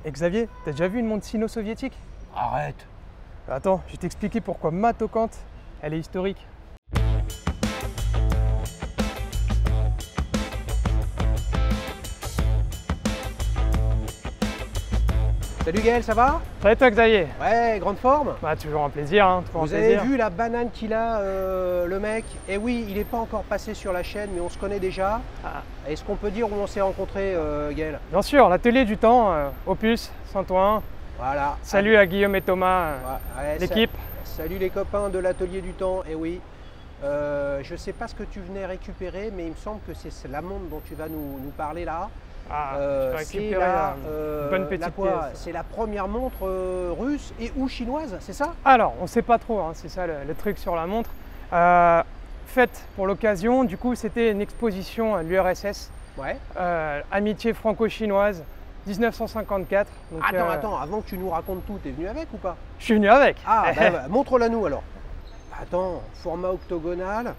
Et Xavier, t'as déjà vu une montre sino-soviétique? Arrête. Attends, je vais t'expliquer pourquoi ma Tocante, elle est historique. Salut Gaël, ça va? Ça va et toi Xavier? Ouais, grande forme. Bah toujours un plaisir, hein, toujours Vous un avez plaisir. vu la banane qu'il a, le mec? Eh oui, il n'est pas encore passé sur la chaîne, mais on se connaît déjà. Ah, Est-ce qu'on peut dire où on s'est rencontrés, Gaël? bien sûr, l'atelier du temps, Opus, Saint-Ouen. Voilà. Salut à Guillaume et Thomas, Ouais, l'équipe. Salut les copains de l'atelier du temps. Eh oui. Je ne sais pas ce que tu venais récupérer, mais il me semble que c'est la montre dont tu vas nous parler là. Ah, je vais C'est récupérer une bonne petite pièce. C'est la première montre russe et ou chinoise, c'est ça? Alors, on ne sait pas trop, hein, c'est ça le truc sur la montre. Faite pour l'occasion, du coup, c'était une exposition à l'URSS, Ouais. amitié franco-chinoise, 1954. Donc, Attends, avant que tu nous racontes tout, t'es venu avec ou pas? je suis venu avec. Ah, bah, montre-la nous alors. Attends, format octogonal,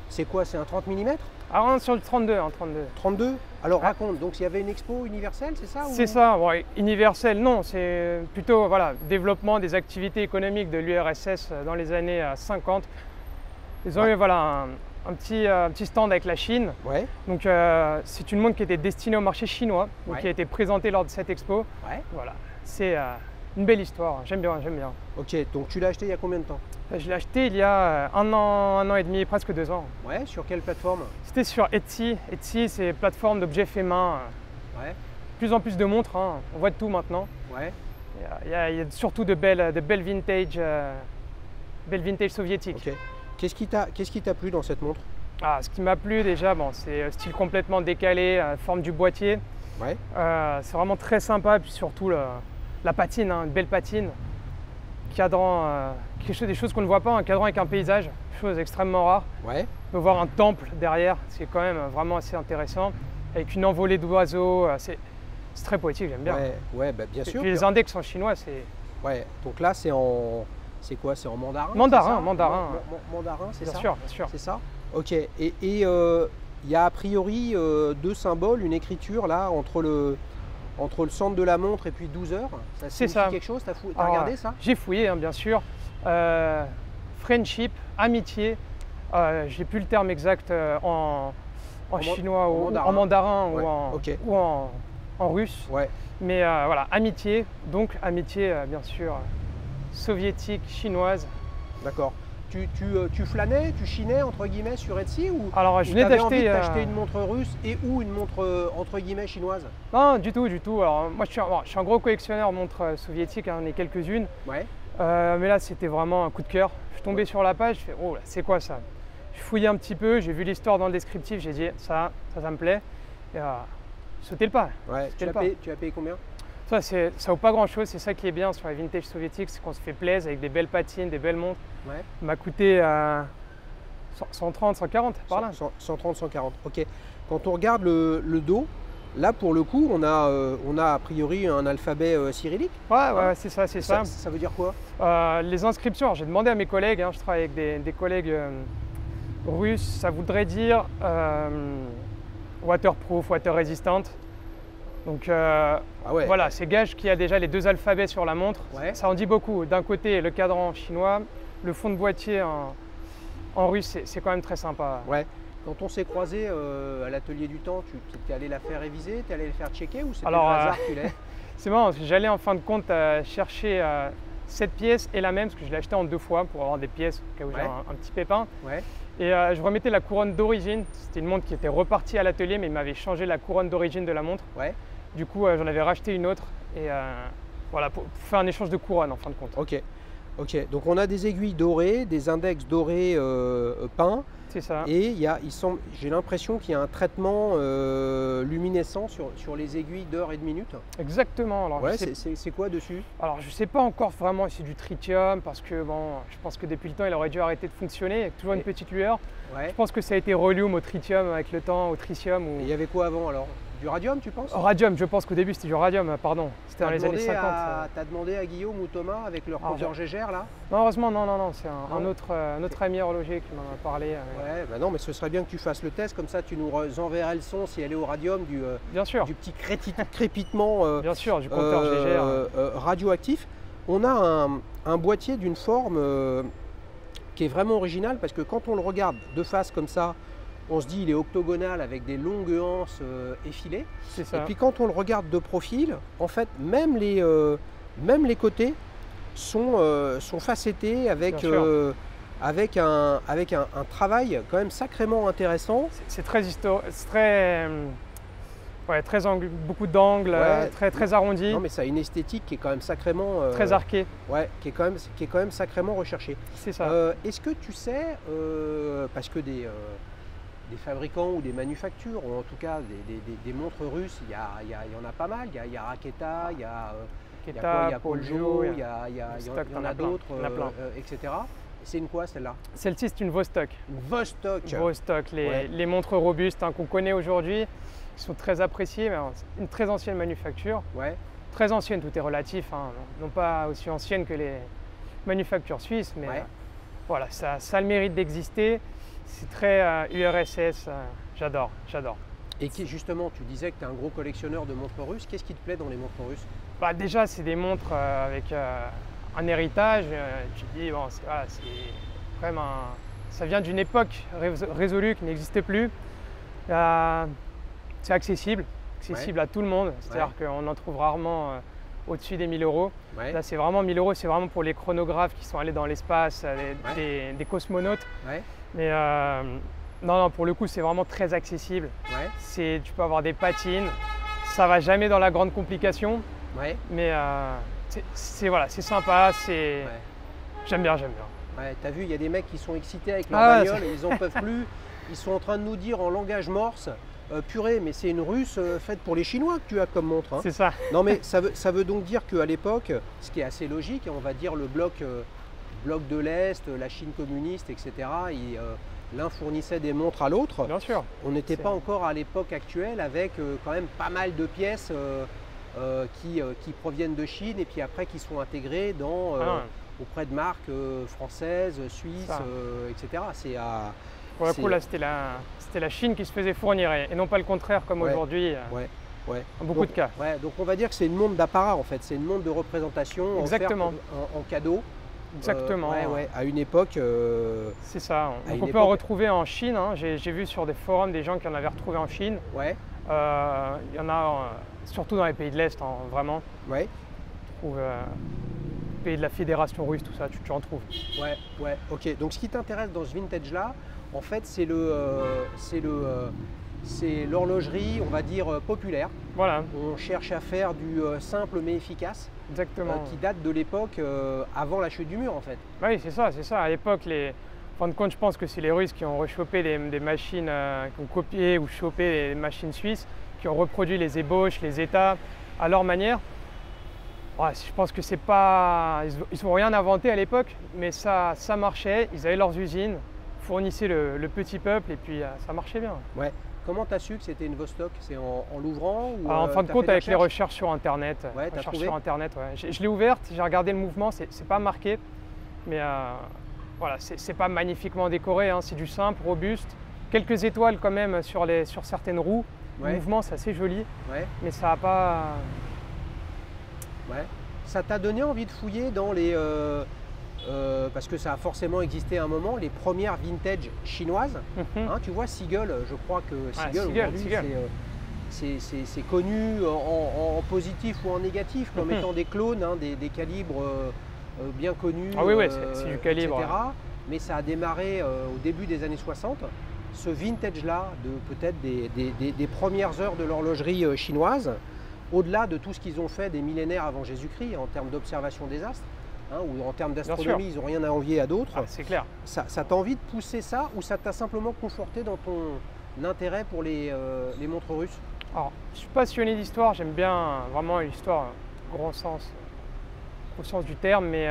c'est quoi? C'est un 30 mm? Ah, on est sur le 32, hein, 32. 32? Alors Ah. raconte, donc il y avait une expo universelle, c'est ça? C'est ça, bon, universel, non, c'est plutôt voilà, développement des activités économiques de l'URSS dans les années 50. Ils ont eu voilà, un petit stand avec la Chine. Ouais, Donc c'est une montre qui était destinée au marché chinois, donc Ouais. qui a été présentée lors de cette expo. ouais. Voilà, c'est une belle histoire, j'aime bien, j'aime bien. Ok, donc tu l'as acheté il y a combien de temps? Je l'ai acheté il y a un an et demi, presque 2 ans. Ouais, sur quelle plateforme? C'était sur Etsy. Etsy, c'est plateforme d'objets faits main. Ouais, De plus en plus de montres, hein, on voit de tout maintenant. ouais. Il y a surtout de belles vintage soviétiques. Ok. Qu'est-ce qui t'a plu dans cette montre? Ah, ce qui m'a plu déjà, bon, c'est un style complètement décalé, forme du boîtier. Ouais, C'est vraiment très sympa, et puis surtout la patine, hein, une belle patine. Cadrant, des choses qu'on ne voit pas, un cadran avec un paysage, chose extrêmement rare. ouais. On peut voir un temple derrière, c'est quand même vraiment assez intéressant, avec une envolée d'oiseaux, c'est très poétique, j'aime bien. Ouais, bah, bien Et sûr. puis les index en chinois, c'est Ouais, donc là c'est en. C'est quoi? C'est en mandarin? Mandarin, c'est ça? mandarin. Mandarin, c'est bien ça? sûr, bien sûr. C'est ça? Ok. Et il y a a priori deux symboles, une écriture là entre le centre de la montre et puis 12 heures. Ça C'est signifie ça. quelque chose? T'as Alors, regardé ça? J'ai fouillé, hein, bien sûr. Friendship, amitié. J'ai plus le terme exact en chinois ou en mandarin Ouais, ou, en, ok. ou en russe. Ouais. Mais voilà, amitié. Donc amitié, bien sûr, soviétique, chinoise. D'accord. Tu flânais, tu chinais entre guillemets sur Etsy ou Alors je ou venais t'avais envie d'acheter. de t'acheter une montre russe et ou une montre entre guillemets chinoise? Non, du tout, du tout. Alors moi je suis un gros collectionneur de montres soviétiques, hein, j'en ai quelques-unes. Ouais. Mais là c'était vraiment un coup de cœur. Je suis tombé sur la page, je fais oh là, c'est quoi ça? Je fouillais un petit peu, j'ai vu l'histoire dans le descriptif, j'ai dit ça me plaît. Et sauter le pas. Ouais. Sauter le pas. Tu as payé combien? Ça vaut pas grand chose, c'est ça qui est bien sur les vintage soviétiques, c'est qu'on se fait plaisir avec des belles patines, des belles montres. Ouais. Ça m'a coûté 130, 140 par là. 130, 140. Ok. Quand on regarde le dos, là pour le coup, on a a priori un alphabet cyrillique. Ouais, c'est ça, c'est ça. Ça veut dire quoi? Les inscriptions, j'ai demandé à mes collègues, hein, je travaille avec des collègues russes, ça voudrait dire waterproof, water resistant. Donc Ah ouais. voilà, c'est gage qu'il y a déjà les deux alphabets sur la montre. Ouais. Ça en dit beaucoup. D'un côté, le cadran chinois, le fond de boîtier en russe, c'est quand même très sympa. Ouais. Quand on s'est croisés à l'atelier du temps, tu es allé la faire réviser, tu es allé la faire checker ou c'était le Alors, hasard qu'il est? C'est marrant parce que j'allais en fin de compte chercher cette pièce et la même, parce que je l'ai acheté en 2 fois pour avoir des pièces au cas où j'ai Ouais. un petit pépin. Ouais. Et je remettais la couronne d'origine. C'était une montre qui était repartie à l'atelier, mais il m'avait changé la couronne d'origine de la montre. Ouais. Du coup, j'en avais racheté une autre. Et voilà, pour faire un échange de couronne en fin de compte. Ok. Ok. Donc on a des aiguilles dorées, des index dorés peints. C'est ça. Et j'ai l'impression qu'il y a un traitement luminescent sur les aiguilles d'heure et de minute. Exactement. Alors, Ouais, je sais, c'est quoi dessus? alors, je sais pas encore vraiment si c'est du tritium, parce que bon, je pense que depuis le temps, il aurait dû arrêter de fonctionner. Il y a toujours une petite lueur. Ouais. Je pense que ça a été relié au tritium avec le temps, au tritium. Et il y avait quoi avant alors? Du radium, tu penses? Radium, je pense qu'au début c'était du radium, pardon. C'était dans les années 50. Tu as demandé à Guillaume ou Thomas avec leur compteur Gégère là? Non, heureusement, non, c'est un autre ami horloger qui m'en a parlé. Ouais, bah non, mais ce serait bien que tu fasses le test, comme ça tu nous enverrais le son si elle est au radium Bien sûr. du petit crépitement Bien sûr, du compteur Gégère. Radioactif. On a un boîtier d'une forme qui est vraiment original parce que quand on le regarde de face comme ça, on se dit il est octogonal avec des longues anses effilées. C'est ça. Et puis quand on le regarde de profil, en fait, même les côtés sont facettés avec un travail quand même sacrément intéressant. C'est très beaucoup d'angles, très arrondi. Non mais ça a une esthétique qui est quand même sacrément très arquée. Ouais, qui est quand même sacrément recherchée. C'est ça. Est-ce que tu sais, parce que des fabricants ou des manufactures, ou en tout cas des montres russes, il y en a pas mal. Il y a Raketa, il y a Poljo, il y en a d'autres, etc. C'est une quoi celle-là? Celle-ci c'est une Vostok. Une Vostok. Vostok, les montres robustes qu'on connaît aujourd'hui, qui sont très appréciées, mais c'est une très ancienne manufacture. Ouais. Très ancienne, tout est relatif, non pas aussi ancienne que les manufactures suisses, mais voilà, ça a le mérite d'exister. C'est très URSS, j'adore. Et justement, tu disais que tu es un gros collectionneur de montres russes. Qu'est-ce qui te plaît dans les montres russes? Déjà, c'est des montres avec un héritage. Tu te dis, bon, c'est vraiment ça vient d'une époque résolue qui n'existe plus. C'est accessible à tout le monde. C'est-à-dire qu'on en trouve rarement au-dessus des 1000 €. Ouais. Là, c'est vraiment 1000 €, c'est vraiment pour les chronographes qui sont allés dans l'espace, des cosmonautes. Ouais. Mais non, pour le coup, c'est vraiment très accessible. Ouais. Tu peux avoir des patines, ça va jamais dans la grande complication. Ouais. Mais c'est sympa, j'aime bien. Ouais, t'as vu, il y a des mecs qui sont excités avec leur bagnole, et ils en peuvent plus. Ils sont en train de nous dire en langage morse, purée, mais c'est une russe faite pour les Chinois que tu as comme montre. Hein. C'est ça. Non mais ça veut donc dire qu'à l'époque, ce qui est assez logique, on va dire le bloc de l'Est, la Chine communiste, etc., l'un fournissait des montres à l'autre. Bien sûr. On n'était pas encore à l'époque actuelle avec quand même pas mal de pièces qui proviennent de Chine et puis après qui sont intégrées auprès de marques françaises, suisses, etc. Pour le coup, là, c'était la Chine qui se faisait fournir et non pas le contraire comme aujourd'hui. Dans beaucoup de cas. Ouais, donc on va dire que c'est une montre d'apparat en fait, c'est une montre de représentation offerte en cadeau. Exactement. À une époque. C'est ça. On peut en retrouver en Chine. J'ai vu sur des forums des gens qui en avaient retrouvé en Chine. Ouais. Il y en a surtout dans les pays de l'Est, vraiment. Ouais. Tu trouves pays de la Fédération russe, tout ça, tu en trouves. Ouais. Ok. Donc ce qui t'intéresse dans ce vintage là, en fait, c'est l'horlogerie, on va dire, populaire. Voilà. On cherche à faire du simple mais efficace. Exactement. Qui date de l'époque avant la chute du mur, en fait. Oui, c'est ça. À l'époque, en fin de compte, je pense que c'est les Russes qui ont rechopé des machines, qui ont copié ou chopé les machines suisses, qui ont reproduit les ébauches, les états à leur manière. Ouais, je pense que c'est pas. Ils n'ont rien inventé à l'époque, mais ça marchait. Ils avaient leurs usines, fournissaient le petit peuple et puis ça marchait bien. Ouais. Comment tu as su que c'était une Vostok? C'est en l'ouvrant ou en fin de compte, avec les recherches sur Internet. Ouais, t'as trouvé? Sur Internet, ouais. Je l'ai ouverte, j'ai regardé le mouvement, c'est pas marqué, mais voilà, c'est pas magnifiquement décoré, c'est du simple, robuste. Quelques étoiles quand même sur certaines roues. Le mouvement, c'est assez joli, mais ça n'a pas. Ouais. Ça t'a donné envie de fouiller dans les. Parce que ça a forcément existé à un moment, les premières vintage chinoises. Tu vois, Seagull, je crois que Seagull aujourd'hui, c'est connu en positif ou en négatif comme étant des clones, des calibres bien connus. Ah oui, c'est du calibre. Etc. Mais ça a démarré au début des années 60. Ce vintage-là, de peut-être des premières heures de l'horlogerie chinoise, au-delà de tout ce qu'ils ont fait des millénaires avant Jésus-Christ en termes d'observation des astres. Ou en termes d'astronomie, ils n'ont rien à envier à d'autres. C'est clair. Ça t'a envie de pousser ça ou ça t'a simplement conforté dans ton intérêt pour les montres russes? Alors, je suis passionné d'histoire, j'aime bien vraiment l'histoire au sens du terme, mais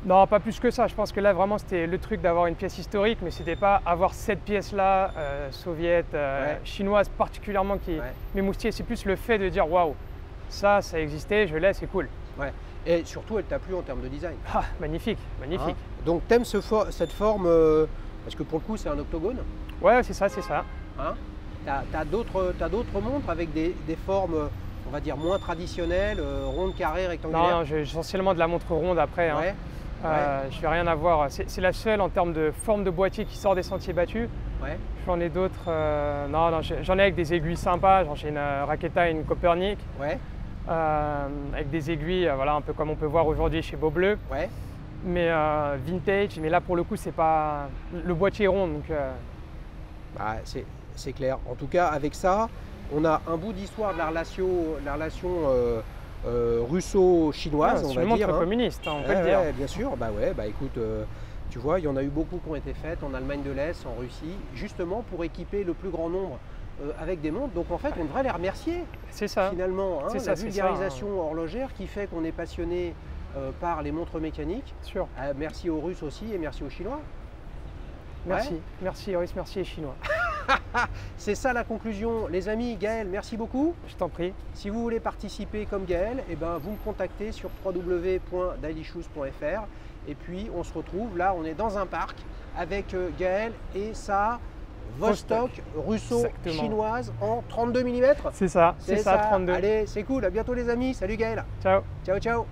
Non, pas plus que ça. Je pense que là, vraiment, c'était le truc d'avoir une pièce historique, mais c'était pas avoir cette pièce-là, soviète, chinoise particulièrement, qui m'émoustillait. C'est plus le fait de dire waouh, ça existait, je l'ai, c'est cool. Ouais. Et surtout, elle t'a plu en termes de design. Ah, magnifique, magnifique. Donc, t'aimes cette forme, parce que pour le coup, c'est un octogone. Ouais, c'est ça, c'est ça. T'as d'autres montres avec des formes, on va dire, moins traditionnelles, rondes, carrées, rectangulaires? Non, j'ai essentiellement de la montre ronde après. Je vais rien avoir. C'est la seule en termes de forme de boîtier qui sort des sentiers battus. J'en ai d'autres. Non, j'en ai avec des aiguilles sympas. J'ai une Raketa et une Copernic. Avec des aiguilles, voilà, un peu comme on peut voir aujourd'hui chez Beaubleu. Mais vintage. Mais là, pour le coup, c'est pas le boîtier est rond, donc. C'est clair. En tout cas, avec ça, on a un bout d'histoire de la relation russo-chinoise, on va dire. C'est une montre communiste, on peut le dire. Bien sûr. Écoute, tu vois, il y en a eu beaucoup qui ont été faites en Allemagne de l'Est, en Russie, justement pour équiper le plus grand nombre avec des montres. Donc en fait, on devrait les remercier. C'est ça. Finalement, la vulgarisation horlogère qui fait qu'on est passionné par les montres mécaniques. Sûr. Merci aux Russes aussi et merci aux Chinois. Merci, merci Russes, merci les Chinois. C'est ça la conclusion. Les amis, Gaël, merci beaucoup. Je t'en prie. Si vous voulez participer comme Gaël, vous me contactez sur www.dailyshoes.fr. Et puis on se retrouve, là on est dans un parc avec Gaël et sa Vostok russo-chinoise en 32 mm. C'est ça, 32. Allez, c'est cool, à bientôt les amis. Salut Gaël. Ciao. Ciao, ciao.